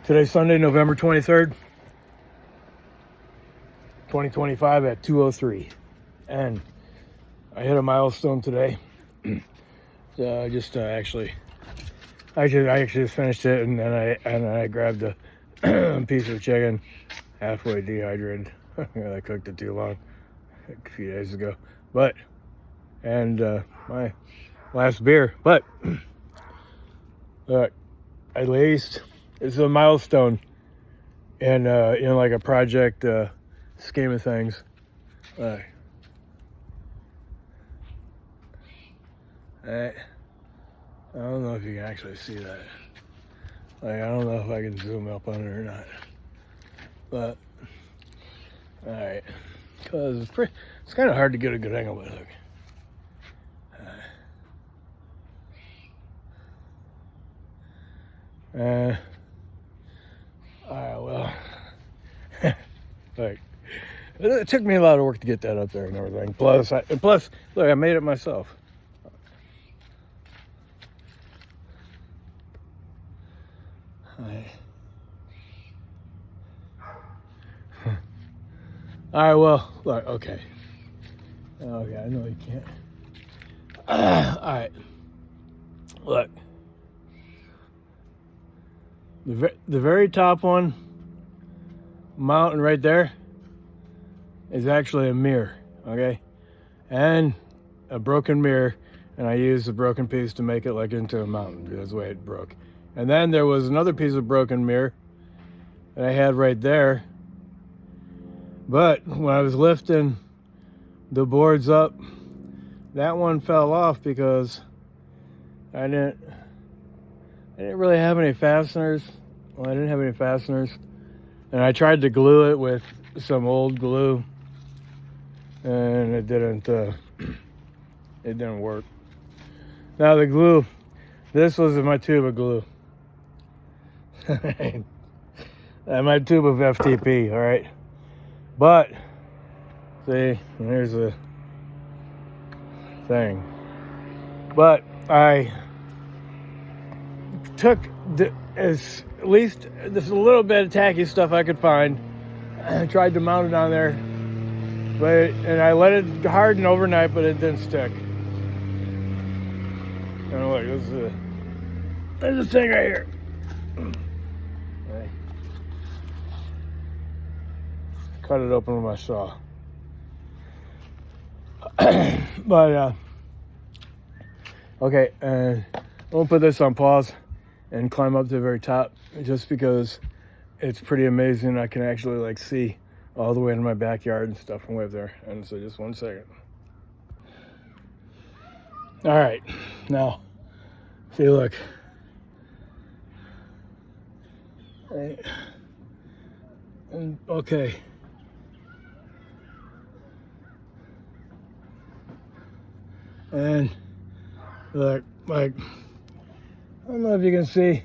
Today's Sunday, November 23rd, 2025 at 2:03. And I hit a milestone today. I actually just finished it, and then I grabbed a piece of chicken, halfway dehydrated. I cooked it too long a few days ago. And my last beer. But at least it's a milestone in like a project scheme of things. I don't know if you can actually see that. I don't know if I can zoom up on it or not. But all right, because it's kind of hard to get a good angle with it. All right, well, like, it took me a lot of work to get that up there and everything. Plus, look, I made it myself. All right, well, look, okay, I know you can't. All right, look, the very top one, mountain right there, is actually a mirror, okay, and a broken mirror, and I used the broken piece to make it like into a mountain. That's the way it broke. And then there was another piece of broken mirror that I had right there, but when I was lifting the boards up, that one fell off because I didn't really have any fasteners. Well, I didn't have any fasteners, and I tried to glue it with some old glue, and it didn't work. Now the glue, this was my tube of glue. My tube of FTP, all right? But, see, here's the thing. But I took at least this little bit of tacky stuff I could find. I tried to mount it on there, and I let it harden overnight, but it didn't stick. And look, there's this thing right here. Okay. Cut it open with my saw. But okay, and I'm gonna put this on pause and climb up to the very top, just because it's pretty amazing. I can actually like see all the way into my backyard and stuff from way up there. And so just 1 second. All right, now see, look. Right. And okay. And look, like, I don't know if you can see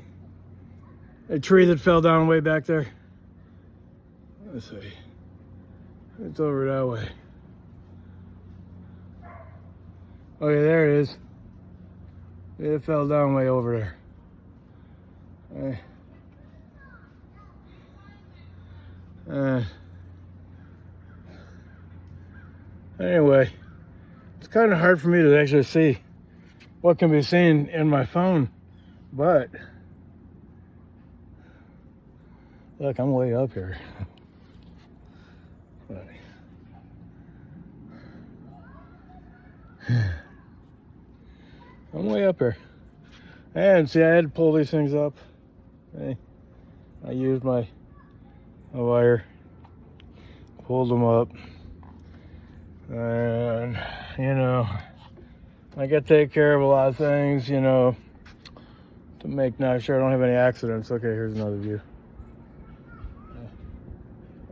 a tree that fell down way back there. Let's see. It's over that way. Okay, there it is. It fell down way over there. Anyway, it's kind of hard for me to actually see what can be seen in my phone, but look, I'm way up here. I'm way up here. And see, I had to pull these things up. Okay. I used my wire, pulled them up, and I got to take care of a lot of things, to make sure I don't have any accidents. Okay, here's another view.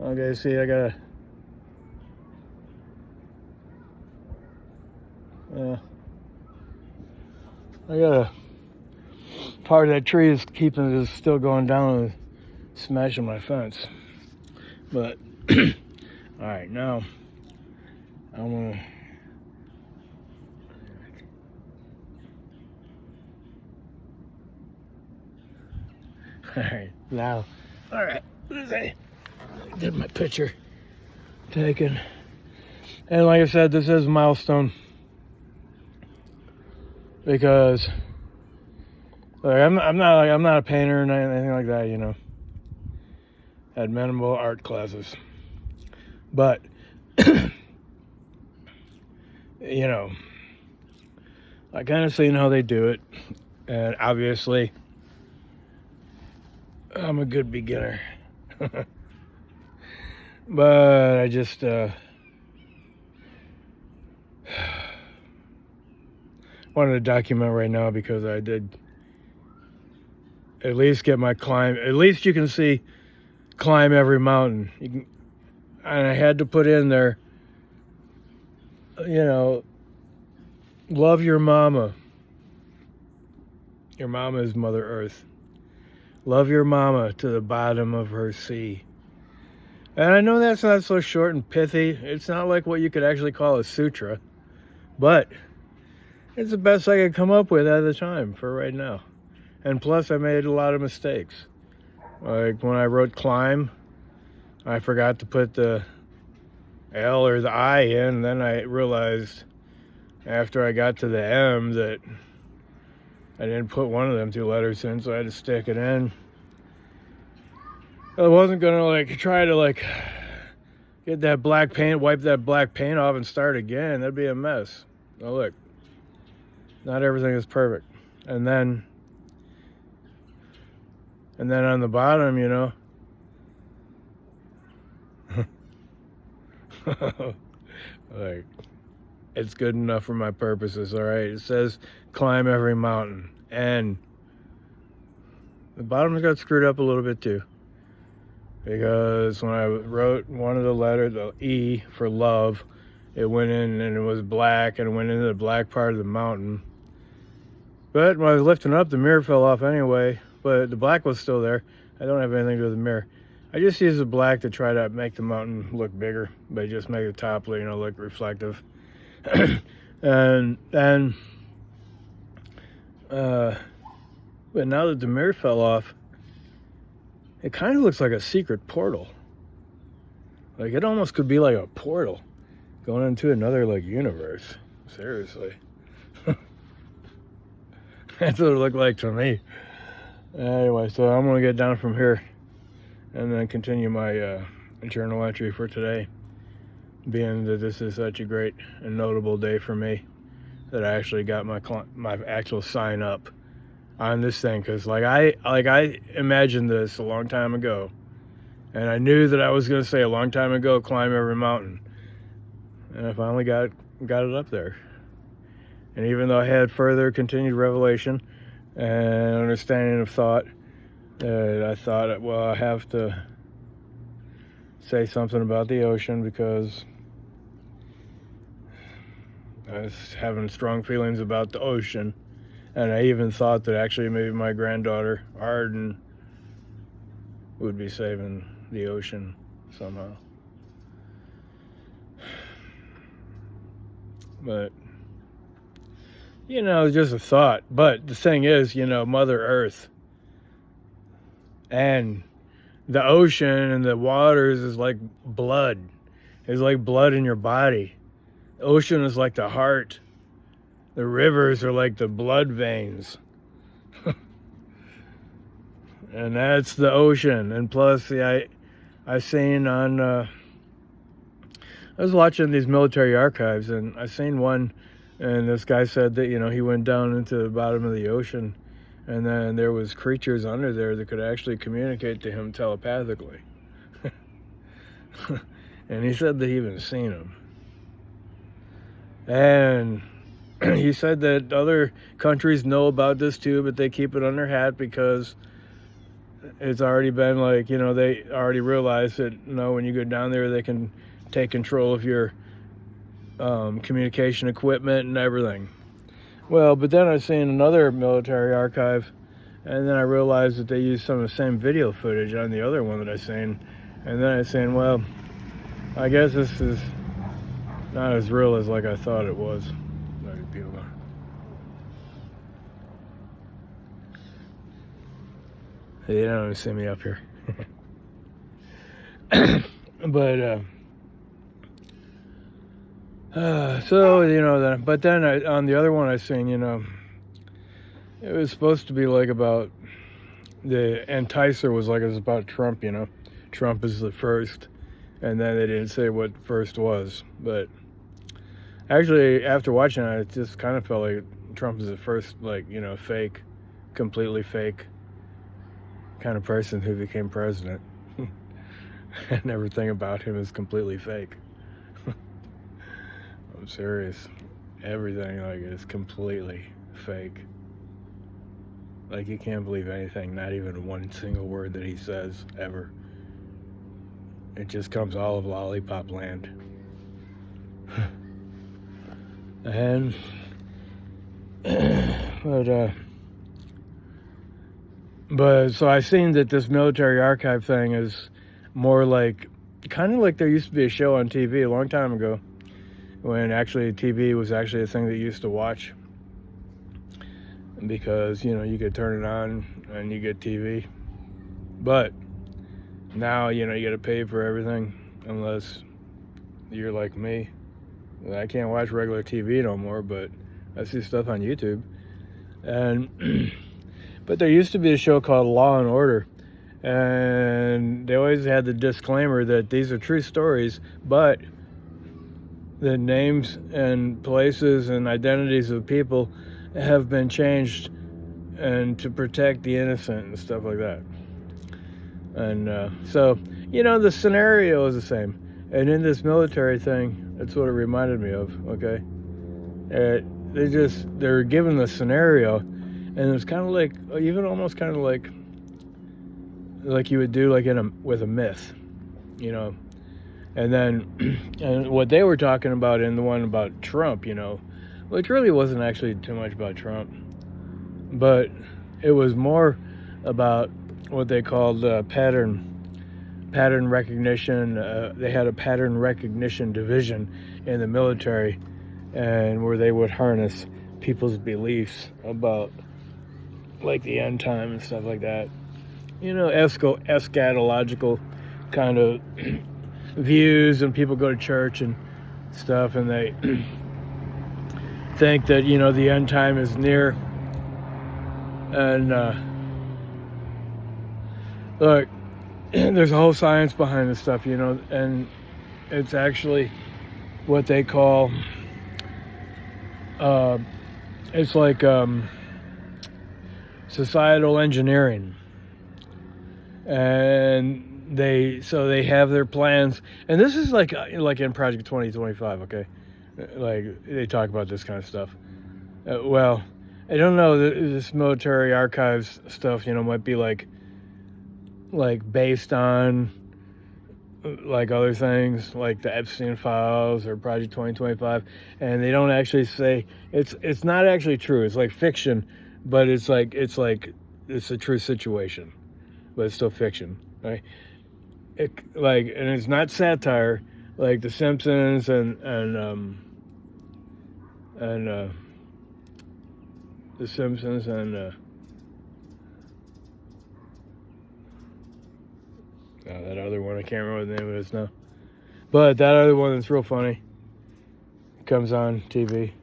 Okay, see, I got a part of that tree is still going down and smashing my fence. But all right, now I'm gonna Alright, now, alright, I did my picture taken. And like I said, this is a milestone. Because like, I'm not a painter or anything like that, you know. Had minimal art classes. But you know, I kind of seen how they do it, and obviously I'm a good beginner. But I just wanted to document right now because I did at least get my climb. At least you can see climb every mountain. You can, and I had to put in there, you know, love your mama. Your mama is Mother Earth. Love your mama to the bottom of her sea. And I know that's not so short and pithy. It's not like what you could actually call a sutra. But it's the best I could come up with at the time for right now. And plus, I made a lot of mistakes. Like when I wrote climb, I forgot to put the L or the I in. And then I realized after I got to the M that I didn't put one of them two letters in, so I had to stick it in. I wasn't gonna like try to like get that black paint, wipe that black paint off and start again. That'd be a mess. Oh look, not everything is perfect. And then on the bottom, you know, like it's good enough for my purposes. All right, it says climb every mountain, and the bottom's got screwed up a little bit too. Because when I wrote one of the letters, the E for love, it went in and it was black and it went into the black part of the mountain. But when I was lifting up, the mirror fell off anyway, but the black was still there. I don't have anything to do with the mirror. I just used the black to try to make the mountain look bigger, but just make the top, you know, look reflective. But now that the mirror fell off, it kind of looks like a secret portal. Like it almost could be like a portal going into another like universe. Seriously. That's what it looked like to me. Anyway, so I'm gonna get down from here and then continue my journal entry for today, being that this is such a great and notable day for me that I actually got my actual sign up on this thing, because like I imagined this a long time ago, and I knew that I was going to say a long time ago, climb every mountain, and I finally got it up there. And even though I had further continued revelation and understanding of thought, I thought, well, I have to say something about the ocean because I was having strong feelings about the ocean. And I even thought that actually maybe my granddaughter, Arden, would be saving the ocean somehow. But, you know, it's just a thought. But the thing is, you know, Mother Earth and the ocean and the waters is like blood. It's like blood in your body. The ocean is like the heart. The rivers are like the blood veins. And that's the ocean. And plus, see, I seen on, I was watching these military archives, and I seen one, and this guy said that, you know, he went down into the bottom of the ocean, and then there was creatures under there that could actually communicate to him telepathically. And he said that he even seen them. And he said that other countries know about this too, but they keep it on their hat because it's already been like, you know, they already realize that, you know, when you go down there, they can take control of your communication equipment and everything. Well, but then I seen another military archive, and then I realized that they used some of the same video footage on the other one that I seen. And then I seen, well, I guess this is not as real as like I thought it was. They don't see me up here. But so then, but then on the other one I seen, it was supposed to be like about the enticer was like it was about Trump. Trump is the first, and then they didn't say what first was. But actually, after watching it, it just kind of felt like Trump is the first, like fake, completely fake kind of person who became president. And everything about him is completely fake. I'm serious. Everything is completely fake. Like, you can't believe anything, not even one single word that he says ever. It just comes all of lollipop land. And but so I seen that this military archive thing is more like, kind of like there used to be a show on TV a long time ago, when actually TV was actually a thing that you used to watch, because you could turn it on and you get TV. But now you got to pay for everything, unless you're like me. I can't watch regular TV no more, but I see stuff on YouTube. And but there used to be a show called Law and Order, and they always had the disclaimer that these are true stories, but the names and places and identities of people have been changed, and to protect the innocent and stuff like that. And so the scenario is the same. And in this military thing, that's what it reminded me of. Okay, they're given the scenario, and it's kind of like, even almost kind of like you would do like with a myth, And then, and what they were talking about in the one about Trump, which really wasn't actually too much about Trump, but it was more about what they called pattern recognition. They had a pattern recognition division in the military, and where they would harness people's beliefs about like the end time and stuff like that. Eschatological kind of views, and people go to church and stuff, and they think that the end time is near. And look, there's a whole science behind this stuff, and it's actually what they call it's like societal engineering. And they have their plans, and this is like in Project 2025, okay? Like, they talk about this kind of stuff. Well, I don't know, this military archives stuff, might be like based on like other things, like the Epstein files or Project 2025, and they don't actually say it's not actually true. It's like fiction, but it's a true situation, but it's still fiction, right? And it's not satire like The Simpsons and The Simpsons and that other one, I can't remember the name of it now, but that other one that's real funny, comes on TV.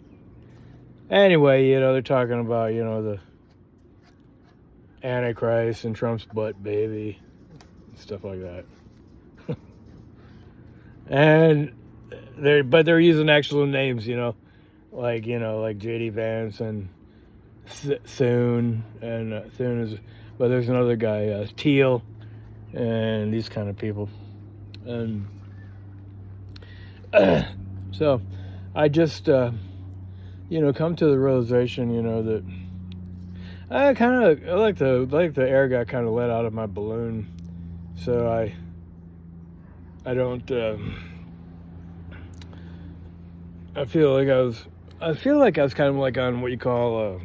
Anyway, they're talking about the Antichrist and Trump's butt baby, stuff like that. And they're using actual names, like JD Vance and Thune, and Thune is, but there's another guy, Teal, and these kind of people. And so I just come to the realization, that I like the air got kind of let out of my balloon, so I don't I feel like I was kind of like on what you call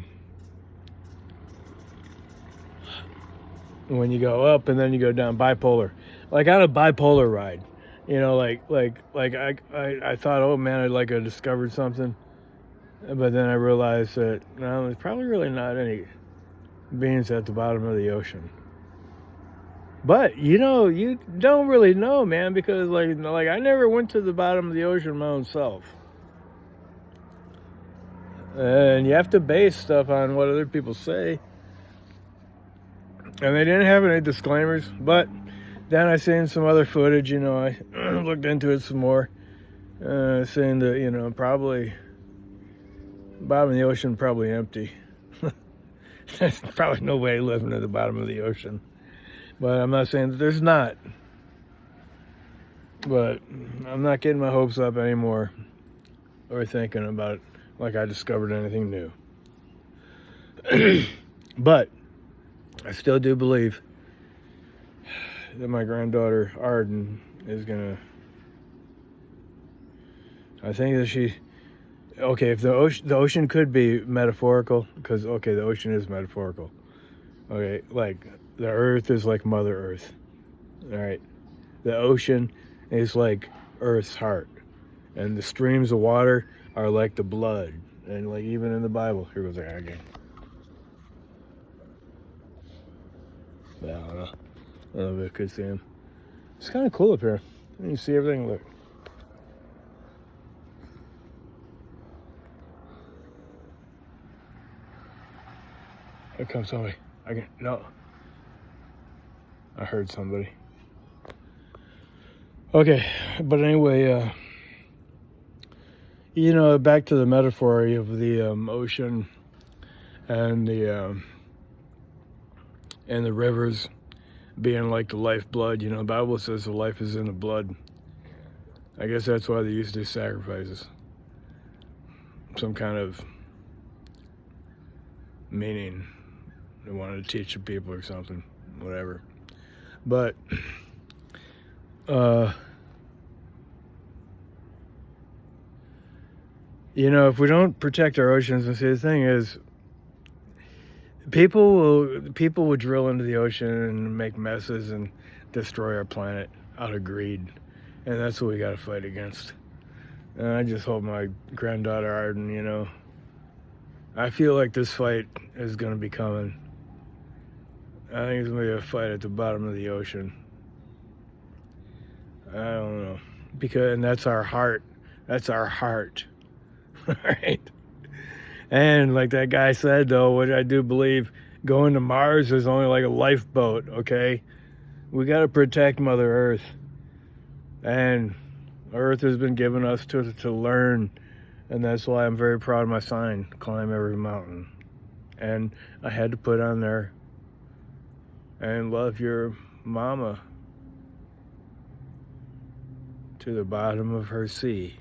when you go up and then you go down, bipolar, like on a bipolar ride, I thought, oh man, I discovered something, but then I realized that no, there's probably really not any beings at the bottom of the ocean. But you know, you don't really know, man, because like I never went to the bottom of the ocean my own self. And you have to base stuff on what other people say. And they didn't have any disclaimers, but then I seen some other footage, you know, I looked into it some more, saying that, you know, probably bottom of the ocean probably empty. There's probably nobody living at the bottom of the ocean. But I'm not saying that there's not. But I'm not getting my hopes up anymore or thinking about it like I discovered anything new. But I still do believe that my granddaughter Arden is gonna. I think that she. Okay, if the ocean could be metaphorical, because okay, the ocean is metaphorical. Okay, like the Earth is like Mother Earth. All right, the ocean is like Earth's heart, and the streams of water are like the blood, and like even in the Bible, here goes the guy again. I don't know. I don't know if I could see him. It's kind of cool up here. You can see everything. Look. Here comes somebody. No. I heard somebody. Okay, but anyway, you know, back to the metaphor of the ocean and the rivers being like the lifeblood. You know, the Bible says the life is in the blood. I guess that's why they used to do sacrifices. Some kind of meaning they wanted to teach the people or something, whatever. But you know, if we don't protect our oceans, and see, the thing is, people will drill into the ocean and make messes and destroy our planet out of greed, and that's what we got to fight against. And I just hope my granddaughter Arden, you know, I feel like this fight is going to be coming. I think it's going to be a fight at the bottom of the ocean. I don't know. And that's our heart. That's our heart. Right? And like that guy said, though, what I do believe, going to Mars is only like a lifeboat, okay? We got to protect Mother Earth. And Earth has been given us to learn. And that's why I'm very proud of my sign, climb every mountain. And I had to put on there, and love your mama to the bottom of her sea.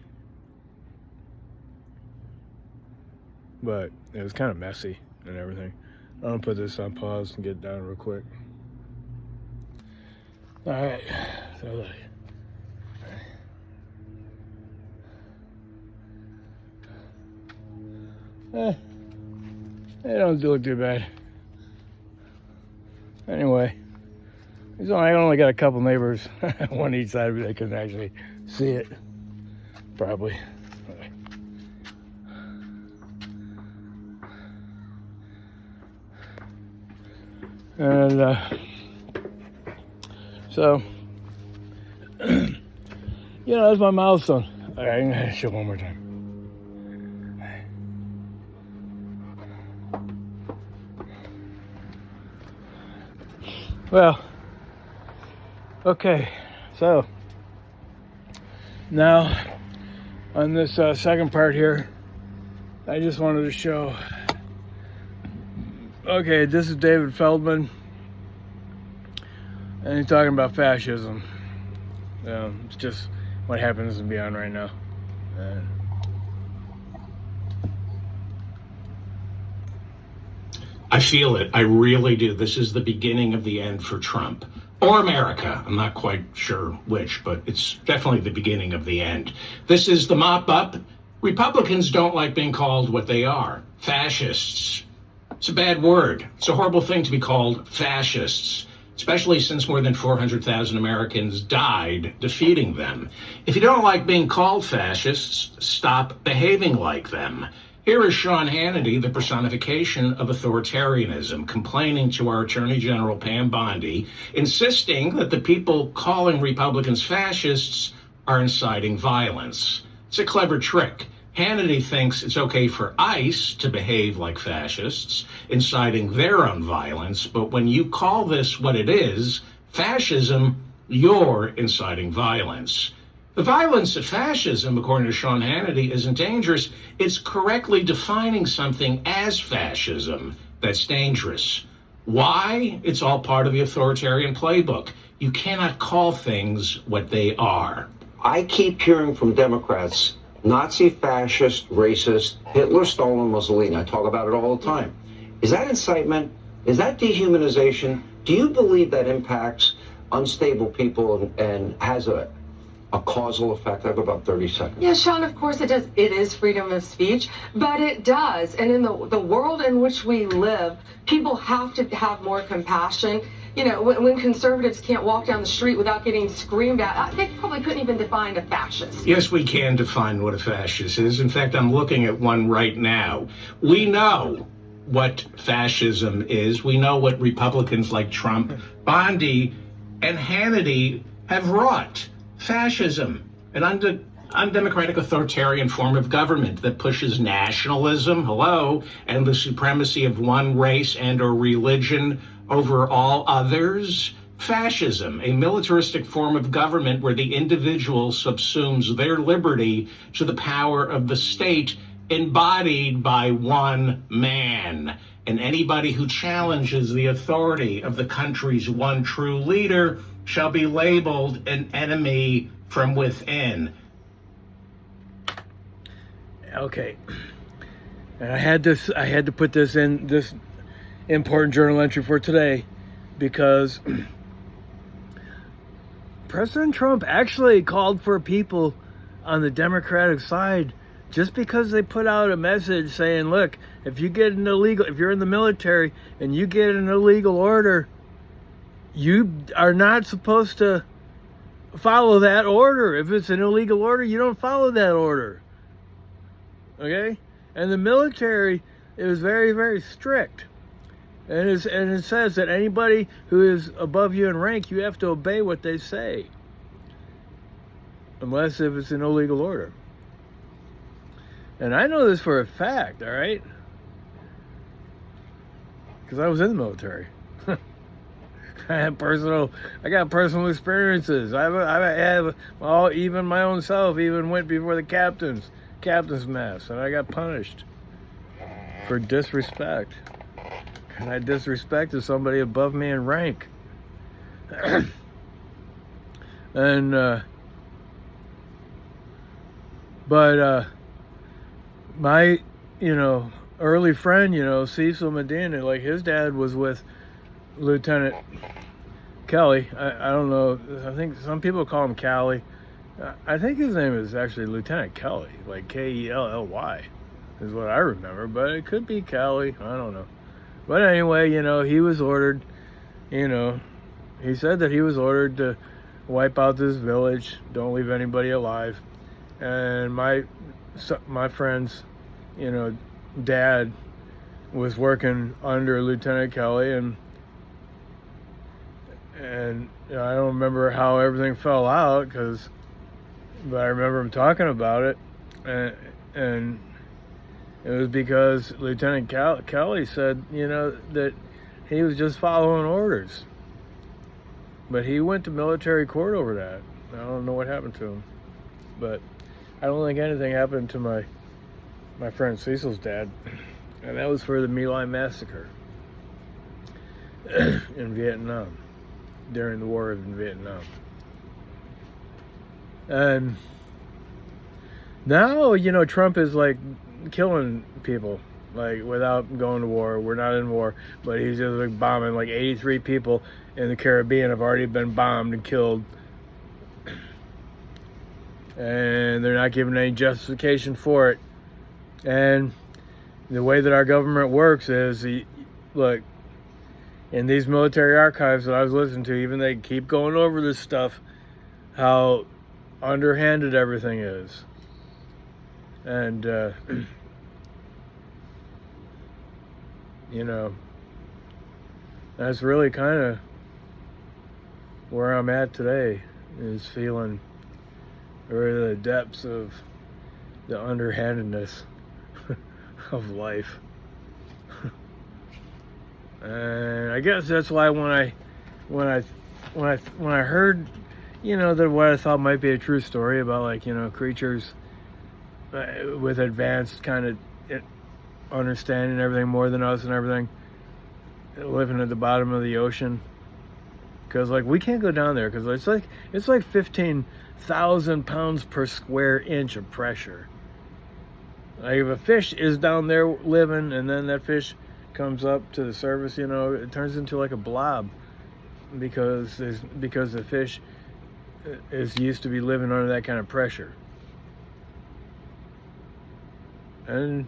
But it was kind of messy and everything. I'm gonna put this on pause and get down real quick. All right, so they don't look too bad. Anyway, I only got a couple neighbors, one each side of me that can actually see it, probably. And so, you know, that's my milestone. All right, I'm gonna show one more time. Well, okay, so now on this second part here, I just wanted to show, okay, this is David Feldman, and he's talking about fascism. It's just what happens and beyond right now. I feel it. I really do. This is the beginning of the end for Trump. Or America. I'm not quite sure which, but it's definitely the beginning of the end. This is the mop-up. Republicans don't like being called what they are, fascists. It's a bad word. It's a horrible thing to be called fascists, especially since more than 400,000 Americans died defeating them. If you don't like being called fascists, stop behaving like them. Here is Sean Hannity, the personification of authoritarianism, complaining to our Attorney General Pam Bondi, insisting that the people calling Republicans fascists are inciting violence. It's a clever trick. Hannity thinks it's okay for ICE to behave like fascists, inciting their own violence, but when you call this what it is, fascism, you're inciting violence. The violence of fascism, according to Sean Hannity, isn't dangerous. It's correctly defining something as fascism that's dangerous. Why? It's all part of the authoritarian playbook. You cannot call things what they are. I keep hearing from Democrats, Nazi, fascist, racist, Hitler, Stalin, Mussolini. I talk about it all the time. Is that incitement? Is that dehumanization? Do you believe that impacts unstable people and has a causal effect? I have about 30 seconds. Yeah, Sean, of course it does. It is freedom of speech, but it does. And in the world in which we live, people have to have more compassion. You know, when conservatives can't walk down the street without getting screamed at, they probably couldn't even define a fascist. Yes, we can define what a fascist is. In fact, I'm looking at one right now. We know what fascism is. We know what Republicans like Trump, Bondi, and Hannity have wrought. Fascism, an undemocratic authoritarian form of government that pushes nationalism, and the supremacy of one race and or religion over all others. Fascism, a militaristic form of government where the individual subsumes their liberty to the power of the state, embodied by one man. And anybody who challenges the authority of the country's one true leader shall be labeled an enemy from within. Okay. And I had to put this in this important journal entry for today because President Trump actually called for people on the Democratic side just because they put out a message saying, look, if you're in the military and you get an illegal order, you are not supposed to follow that order. If it's an illegal order, you don't follow that order. Okay? And the military is very, very strict. And it says that anybody who is above you in rank, you have to obey what they say. Unless if it's an illegal order. And I know this for a fact, all right? Because I was in the military. I got personal experiences. I have even my own self even went before the captain's mess, and I got punished for disrespect. And I disrespected somebody above me in rank. And my early friend, Cecil Medina, like his dad was with Lieutenant Kelly. I don't know. I think some people call him Cali. I think his name is actually Lieutenant Kelly, like Kelly is what I remember, but it could be Kelly. I don't know. But anyway, he was ordered, he said that he was ordered to wipe out this village, don't leave anybody alive. And my friend's, dad was working under Lieutenant Kelly, and I don't remember how everything fell out, but I remember him talking about it, and it was because Lieutenant Kelly said, that he was just following orders. But he went to military court over that. I don't know what happened to him, but I don't think anything happened to my friend Cecil's dad, and that was for the My Lai massacre in Vietnam, during the war in Vietnam. And now, Trump is like killing people, like without going to war. We're not in war, but he's just like bombing. Like 83 people in the Caribbean have already been bombed and killed. And they're not giving any justification for it. And the way that our government works is, look, in these military archives that I was listening to, even they keep going over this stuff, how underhanded everything is. And you know, that's really kind of where I'm at today, is feeling really the depths of the underhandedness of life. And I guess that's why when I heard, you know, that what I thought might be a true story about, like, you know, creatures with advanced kind of understanding everything more than us and everything, living at the bottom of the ocean, because like we can't go down there because it's like 15,000 pounds per square inch of pressure. Like if a fish is down there living and then that fish comes up to the surface, you know, it turns into like a blob because the fish is used to be living under that kind of pressure. And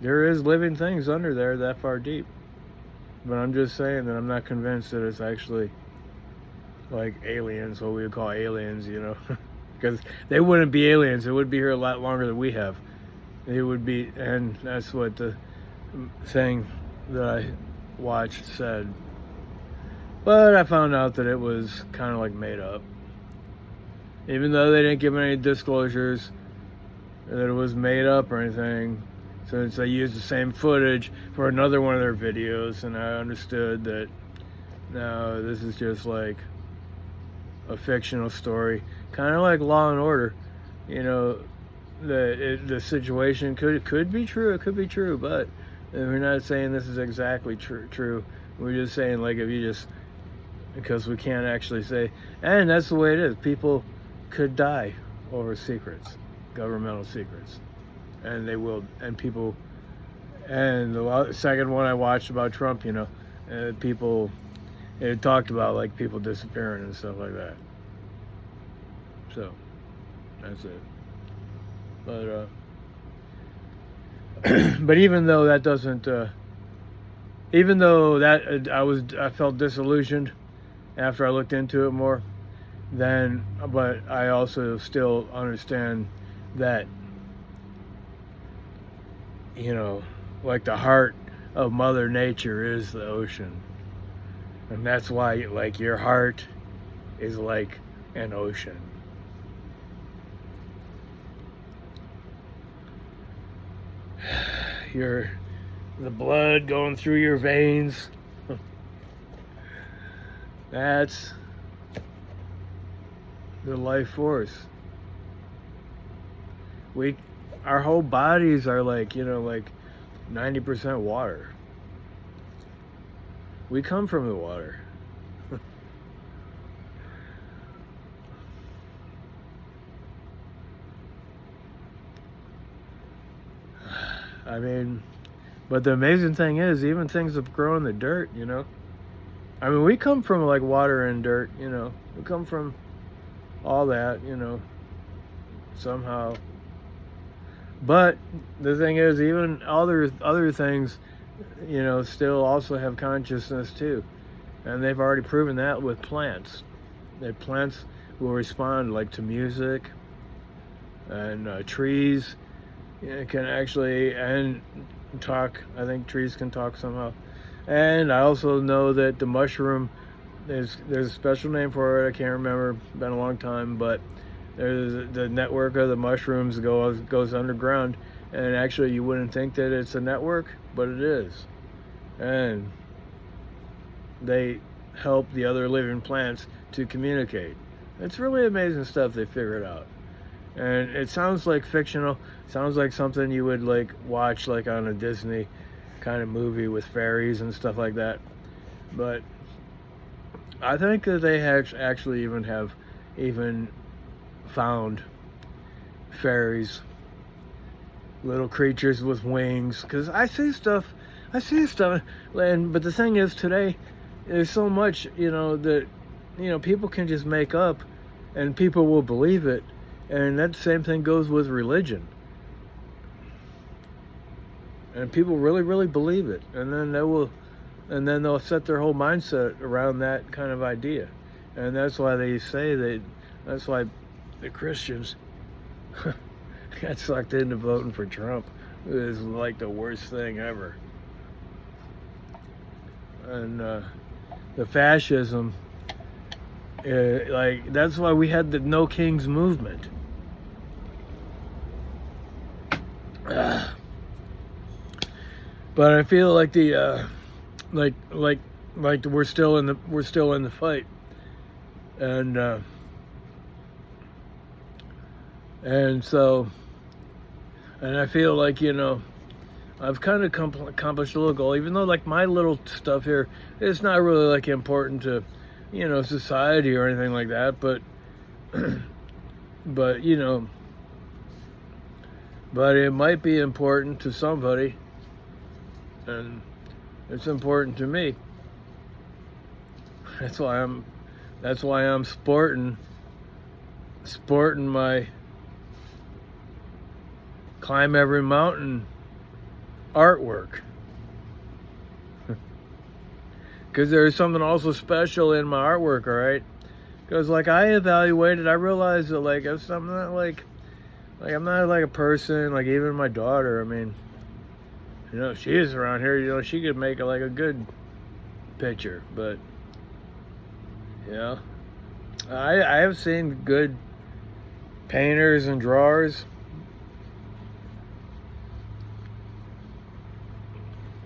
there is living things under there that far deep. But I'm just saying that I'm not convinced that it's actually like aliens, what we would call aliens, you know. Because they wouldn't be aliens. They would be here a lot longer than we have. It would be, and that's what the thing that I watched said. But I found out that it was kind of like made up. Even though they didn't give any disclosures that it was made up or anything, since they used the same footage for another one of their videos, and I understood that no, this is just like a fictional story, kind of like Law and Order. You know, the situation could be true, it could be true, but we're not saying this is exactly true. We're just saying, like, if you just, because we can't actually say, and that's the way it is. People could die over secrets, governmental secrets. And they will, and people, and the second one I watched about Trump, you know, people, it talked about like people disappearing and stuff like that. So, that's it. But even though that doesn't, even though that I felt disillusioned after I looked into it more, but I also still understand that, you know, like the heart of Mother Nature is the ocean. And that's why, like, your heart is like an ocean. The blood going through your veins. That's the life force. Our whole bodies are like, you know, like 90% water. We come from the water. I mean, but the amazing thing is, even things that grow in the dirt, you know. I mean, we come from like water and dirt, you know. We come from all that, you know, somehow. But the thing is, even other things, you know, still also have consciousness too. And they've already proven that with plants. That plants will respond like to music, and trees can actually, and talk. I think trees can talk somehow. And I also know that the mushroom, there's a special name for it, I can't remember, been a long time, but there's the network of the mushrooms goes underground, and actually you wouldn't think that it's a network, but it is. And they help the other living plants to communicate. It's really amazing stuff they figured out. And it sounds like fictional, sounds like something you would like watch like on a Disney kind of movie with fairies and stuff like that. But I think that they actually have found fairies, little creatures with wings, because I see stuff, and but the thing is, today there's so much, you know, that, you know, people can just make up and people will believe it. And that same thing goes with religion. And people really, really believe it. And then they'll set their whole mindset around that kind of idea. And that's why they say that's why the Christians got sucked into voting for Trump. is like the worst thing ever. And the fascism, like, that's why we had the No Kings movement. But I feel like the like we're still in the fight, and so, and I feel like, you know, I've kind of accomplished a little goal, even though like my little stuff here, it's not really like important to, you know, society or anything like that, but but you know, but it might be important to somebody, and it's important to me. That's why I'm sporting my Climb Every Mountain artwork. Because there's something also special in my artwork, all right? Because like I realized that like if I'm not like I'm not like a person, like even my daughter, I mean, you know, if she is around here, you know, she could make like a good picture, but you know, I have seen good painters and drawers.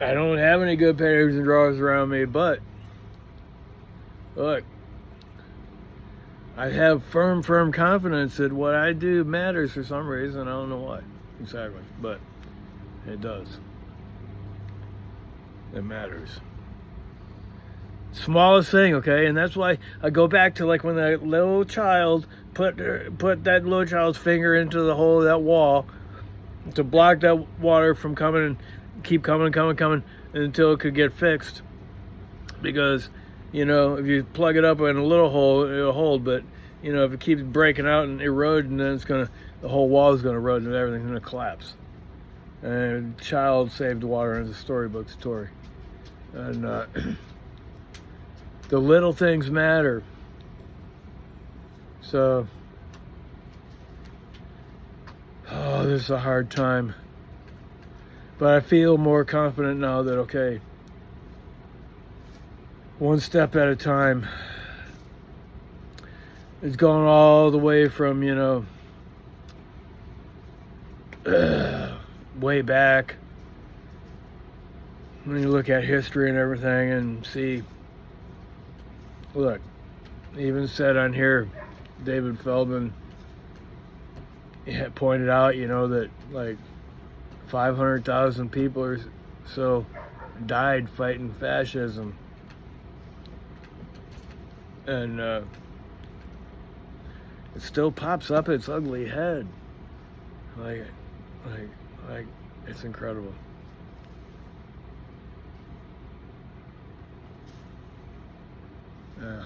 I don't have any good painters and drawers around me, but look, I have firm confidence that what I do matters for some reason. I don't know why exactly, but it does. It matters. Smallest thing, okay? And that's why I go back to like when that little child put that little child's finger into the hole of that wall to block that water from coming and keep coming until it could get fixed. Because, you know, if you plug it up in a little hole, it'll hold, but you know, if it keeps breaking out and eroding, then the whole wall is gonna erode and everything's gonna collapse. And child saved water in the storybook story. And the little things matter. So, oh, this is a hard time. But I feel more confident now that, okay, one step at a time. It's going all the way from, you know, way back. When you look at history and everything and see, look, even said on here, David Feldman had pointed out, you know, that like 500,000 people or so died fighting fascism. And it still pops up its ugly head. Like it's incredible. Yeah.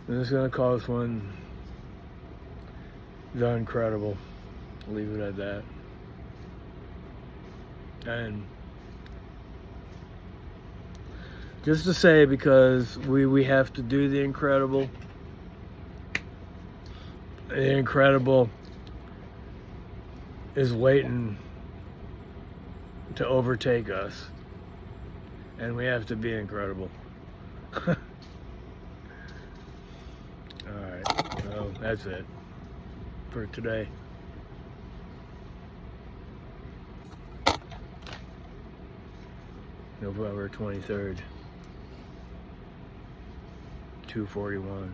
And it's gonna call this one the incredible. Leave it at that. And just to say, because we have to do the incredible. The incredible is waiting to overtake us. And we have to be incredible. Alright, well, that's it for today. November 23rd, 2:41.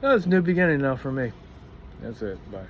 That's a new beginning now for me. That's it. Bye.